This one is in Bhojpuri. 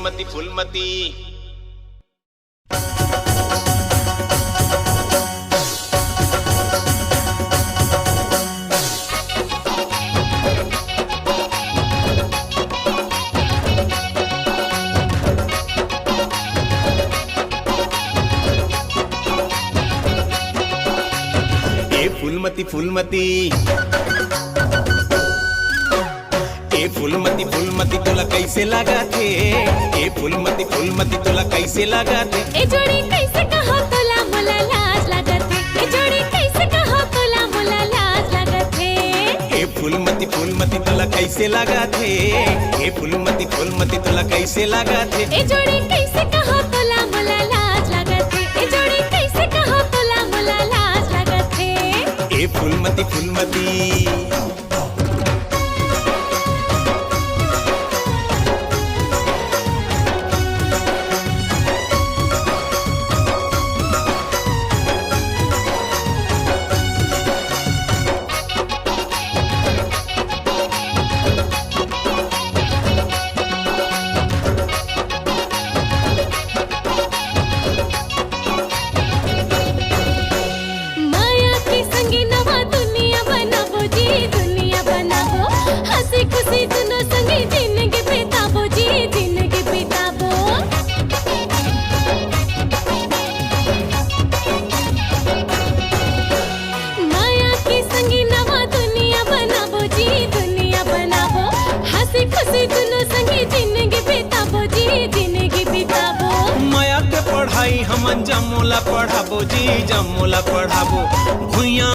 फूलमती फूलमती। फूलमती फूलमती ए फूलमती फूलमती तोला कैसे लगा थे। ए फूलमती फूलमती तोला कैसे लगा थे। ए जोड़ी कैसे कहो तोला मोला लाज लागत है। ए जोड़ी कैसे कहो तोला मोला लाज लागत है। ए फूलमती फूलमती तोला कैसे लगा थे। ए फूलमती फूलमती तोला कैसे लगा थे। ए जोड़ी कैसे कहो तोला मोला लाज लागत है। ए जोड़ी कैसे कहो तोला मोला लाज लागत है। ए फूलमती फूलमती। खुशी दोनों संगे जिंदगी बिताबो जी जिंदगी बिताबो। माया की संगी नवा दुनिया बनाबो जी दुनिया बनाबो। हंसी खुशी दोनों संगे जिंदगी बिताबो जी जिंदगी बिताबो। माया के पढ़ाई हमन जमोला पढ़ाबो जी जमोला पढ़ाबो। भुइया